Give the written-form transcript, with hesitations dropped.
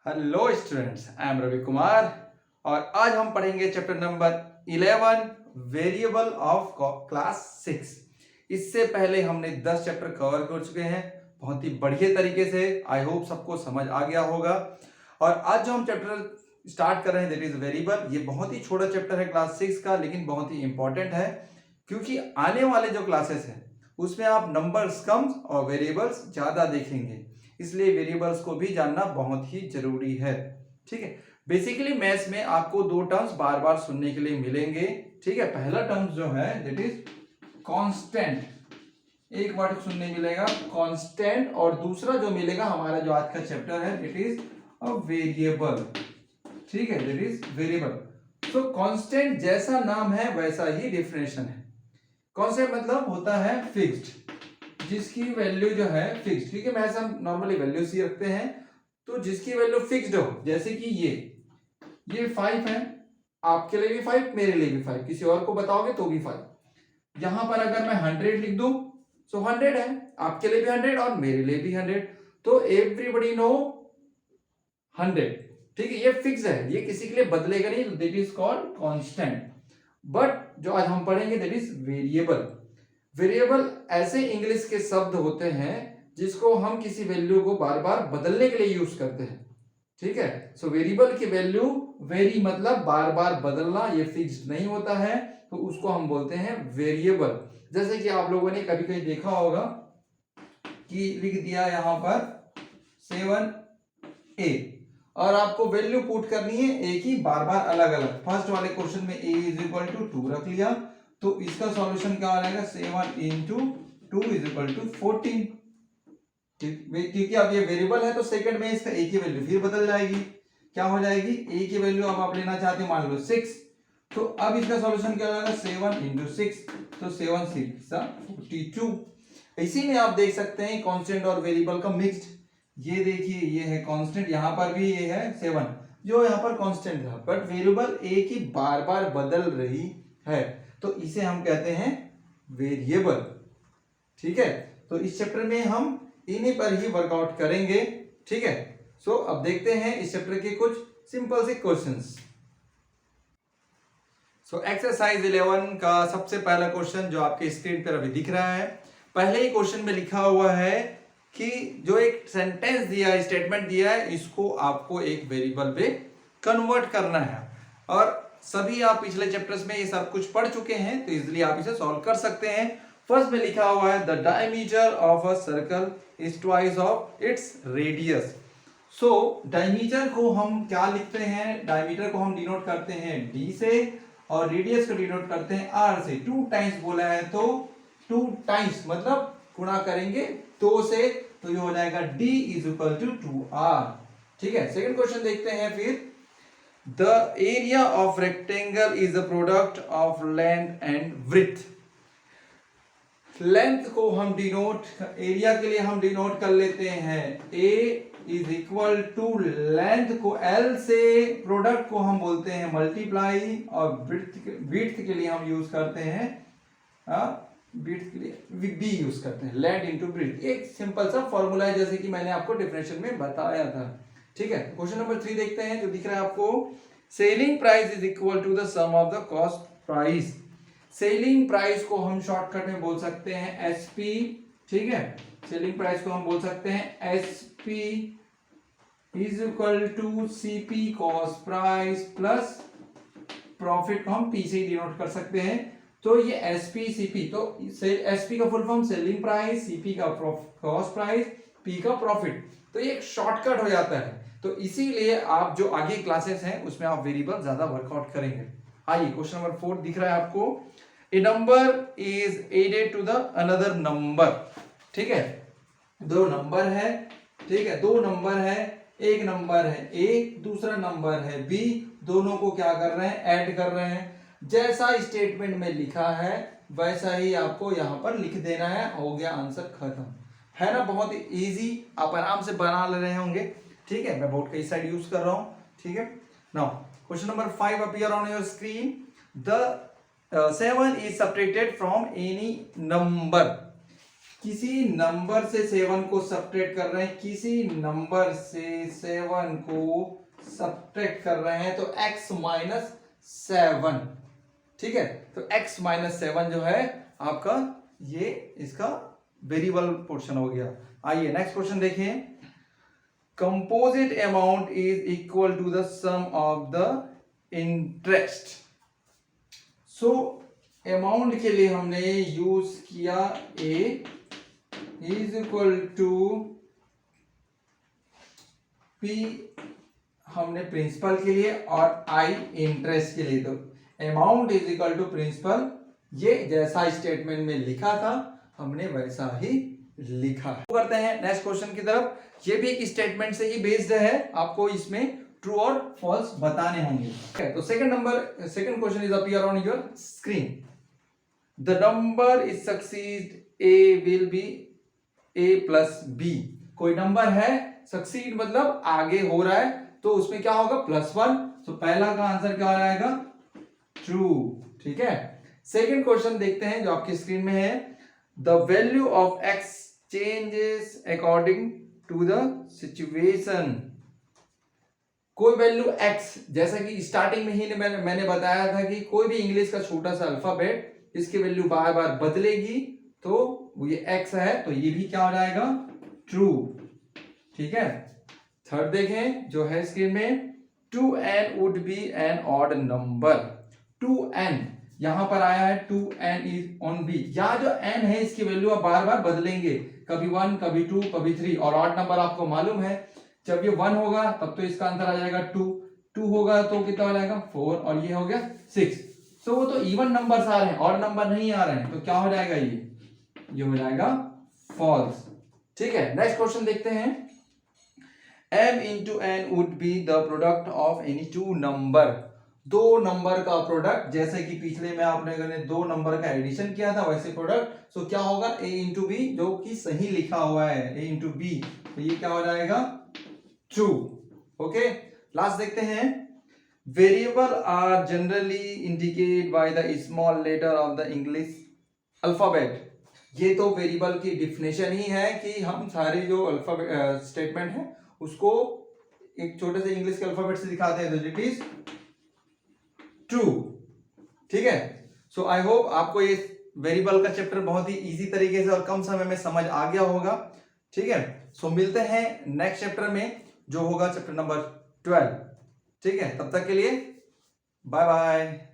Hello students, I am Ravi Kumar और आज हम पढ़ेंगे chapter number 11 variable of class 6। इससे पहले हमने 10 चैप्टर कवर कर चुके हैं बहुत ही बढ़िया तरीके से। आई होप सबको समझ आ गया होगा। और आज जो हम चैप्टर स्टार्ट कर रहे हैं दैट इज वेरिएबल। ये बहुत ही छोटा चैप्टर है क्लास 6 का, लेकिन बहुत ही इंपॉर्टेंट है क्योंकि आने वाले जो क्लासेस हैं उसमें आप नंबर्स कम और वेरिएबल्स ज्यादा देखेंगे, इसलिए वेरिएबल्स को भी जानना बहुत ही जरूरी है। ठीक है, बेसिकली मैथ्स में आपको दो टर्म्स बार बार सुनने के लिए मिलेंगे। ठीक है, पहला टर्म जो है दैट इज कांस्टेंट, एक वर्ड सुनने मिलेगा कांस्टेंट, और दूसरा जो मिलेगा हमारा जो आज का चैप्टर है दैट इज अ वेरिएबल। ठीक है, दैट इज वेरिएबल। तो कांस्टेंट जैसा नाम है वैसा ही डेफिनेशन है। कांस्टेंट मतलब होता है फिक्स्ड, जिसकी वैल्यू जो है फिक्स्ड। ठीक है, मैं हम नॉर्मली वैल्यूज ही रखते हैं, तो जिसकी वैल्यू फिक्स्ड हो, जैसे कि ये 5 है, आपके लिए भी 5, मेरे लिए भी 5, किसी और को बताओगे तो भी 5। यहां पर अगर मैं 100 लिख दूं तो 100 है, आपके लिए भी 100 और मेरे लिए भी 100, तो एवरीबडी नो 100। ठीक है, ये फिक्स है, ये किसी के लिए बदलेगा नहीं, that is called constant. But जो आज हम पढ़ेंगे दैट इज वेरिएबल। वेरिएबल ऐसे इंग्लिश के शब्द होते हैं जिसको हम किसी वैल्यू को बार बार बदलने के लिए यूज करते हैं। ठीक है, सो वेरिएबल की वैल्यू वेरी मतलब बार बार बदलना, ये फिक्स्ड नहीं होता है, तो उसको हम बोलते हैं वेरिएबल। जैसे कि आप लोगों ने कभी कभी देखा होगा कि लिख दिया यहां पर 7a और आपको वैल्यू पुट करनी है एक ही, बार बार अलग अलग। फर्स्ट वाले क्वेश्चन में a इज इक्वल टू 2 रख लिया, तो इसका सॉल्यूशन क्या आ जाएगा 7 इंटू 2 इज इक्वल टू 14। क्योंकि अब ये वेरिएबल है तो सेकंड में इसका a की वैल्यू फिर बदल जाएगी। क्या हो जाएगी, a की वैल्यू अब आप लेना चाहते हो मान लो 6, तो अब इसका सॉल्यूशन क्या होगा 7 इंटू 6, तो 7 6 42। इसीलिए आप देख सकते हैं कांस्टेंट और वेरिएबल का मिक्स्ड। ये देखिए, ये है कांस्टेंट, यहां पर भी ये है 7 जो यहां पर कांस्टेंट था, बट वेरिएबल एक ही बार बार बदल रही है, तो इसे हम कहते हैं वेरिएबल। ठीक है, तो इस चैप्टर में हम इन्हीं पर ही वर्कआउट करेंगे। ठीक है, सो अब देखते हैं इस चैप्टर के कुछ सिंपल से क्वेश्चंस। सो एक्सरसाइज 11 का सबसे पहला क्वेश्चन जो आपके स्क्रीन पर अभी दिख रहा है, पहले ही क्वेश्चन में लिखा हुआ है कि जो एक सेंटेंस दिया है, स्टेटमेंट दिया है, इसको आपको एक वेरिएबल में कन्वर्ट करना है। और सभी आप पिछले चैप्टर्स में ये सब कुछ पढ़ चुके हैं, तो इजीली आप इसे सॉल्व कर सकते हैं। फर्स्ट में लिखा हुआ है the diameter of a circle is twice of its radius. So diameter को हम क्या लिखते हैं, डायमीटर को हम डिनोट करते हैं d से, और रेडियस को डिनोट करते हैं r से। 2 टाइम्स बोला है तो 2 टाइम्स मतलब गुणा करेंगे 2 से, तो ये हो जाएगा d is equal to 2r। ठीक है, सेकंड क्वेश्चन देखते हैं फिर। The area of rectangle is the product of length and width. Length को हम डिनोट, एरिया के लिए हम डिनोट कर लेते हैं a is equal to length को l से, प्रोडक्ट को हम बोलते हैं मल्टीप्लाई, और विड्थ के लिए हम यूज करते हैं विड्थ के लिए b यूज करते हैं, लेंथ इनटू विड्थ। एक सिंपल सा फॉर्मूला है जैसे कि मैंने आपको डिफरेंशियल में बताया था। ठीक है, क्वेश्चन नंबर 3 देखते हैं, जो दिख रहा है आपको। Selling price is equal to the sum of the cost price. Selling price को हम शॉर्टकट में बोल सकते हैं एसपी। ठीक है, सेलिंग प्राइस को हम बोल सकते हैं SP is equal to CP cost price plus profit को हम पी से ही डिनोट कर सकते हैं। तो ये एसपी सीपी, तो एसपी का full form selling price, CP का कॉस्ट प्राइस, पी का प्रॉफिट, तो ये एक शॉर्टकट हो जाता है। तो इसीलिए आप जो आगे क्लासेस हैं उसमें आप वेरिएबल ज्यादा वर्कआउट करेंगे। आइए क्वेश्चन नंबर 4 दिख रहा है आपको। A number is added to the another number. ठीक है, दो नंबर है। ठीक है, दो नंबर है, एक नंबर है a, दूसरा नंबर है b, दोनों को क्या कर रहे हैं, ऐड कर रहे हैं। जैसा स्टेटमेंट में लिखा है वैसा ही आपको यहां पर लिख देना है, हो गया आंसर खत्म। है ना, बहुत ही इजी, आप आराम से बना ले रहे होंगे। ठीक है, मैं बोर्ड का इस साइड यूज कर रहा हूं। ठीक है, now question number 5 appear on your screen. The 7 is subtracted from any number। किसी नंबर से 7 को सब्ट्रैक्ट कर रहे हैं, किसी नंबर से 7 को सब्ट्रैक्ट कर रहे हैं, तो x माइनस 7, ठीक है। तो x माइनस 7 जो है आपका ये इसका वेरिएबल पोर्शन हो गया। आइए नेक्स्ट क्वेश्चन देखिए। Composite amount is equal to the sum of the interest. So amount के लिए हमने यूज किया a is equal to p हमने प्रिंसिपल के लिए और I इंटरेस्ट के लिए। तो amount is equal to principal, ये जैसा स्टेटमेंट में लिखा था हमने वैसा ही लिखा है। करते हैं नेक्स्ट क्वेश्चन की तरफ। ये भी एक स्टेटमेंट से ही बेस्ड है, आपको इसमें ट्रू और फॉल्स बताने होंगे। तो second question is appear on your screen. The number is succeed a will be a plus B. कोई नंबर है, सक्सीड मतलब आगे हो रहा है, तो उसमें क्या होगा +1। तो पहला का आंसर क्या आएगा ट्रू, ठीक है। सेकंड क्वेश्चन देखते हैं जो आपकी स्क्रीन में है। The value of x changes according to the situation. कोई वैल्यू x, जैसा कि स्टार्टिंग में ही मैंने बताया था कि कोई भी इंग्लिश का छोटा सा अल्फाबेट इसकी वैल्यू बार बार बदलेगी, तो वो ये x है, तो ये भी क्या हो जाएगा ट्रू, ठीक है। थर्ड देखें जो है स्क्रीन में, 2n would be an odd number. 2n यहां पर आया है, 2n इज ऑन बी। यहाँ जो n है इसकी वैल्यू आप बार बार बदलेंगे, कभी 1 कभी 2 कभी 3, और ऑड नंबर आपको मालूम है जब ये 1 होगा तब तो इसका आंसर आ जाएगा 2, 2 होगा तो कितना हो जाएगा 4, और ये हो गया 6। सो वो तो इवन नंबर्स आ रहे हैं, ऑड नंबर नहीं आ रहे हैं, तो क्या हो जाएगा ये हो जाएगा फॉल्स, ठीक है। नेक्स्ट क्वेश्चन देखते हैं। m into n would be the product of any two number। दो नंबर का प्रोडक्ट, जैसे कि पिछले में आपने दो नंबर का एडिशन किया था वैसे प्रोडक्ट। सो क्या होगा a into b, जो कि सही लिखा हुआ है a into b, तो ये क्या हो जाएगा ट्रू, ओके। लास्ट देखते हैं। Variable are generally indicate by the small letter of the English alphabet. ये तो वेरिएबल की डिफिनेशन ही है कि हम सारे जो अल्फाबेट स्टेटमेंट है उसको एक छोटे से इंग्लिश के अल्फाबेट से दिखाते हैं, तो इट इज ट्रू, ठीक है। सो आई होप आपको ये वेरिएबल का चैप्टर बहुत ही इजी तरीके से और कम समय में समझ आ गया होगा, ठीक है। सो मिलते हैं नेक्स्ट चैप्टर में जो होगा चैप्टर नंबर 12, ठीक है। तब तक के लिए बाय बाय।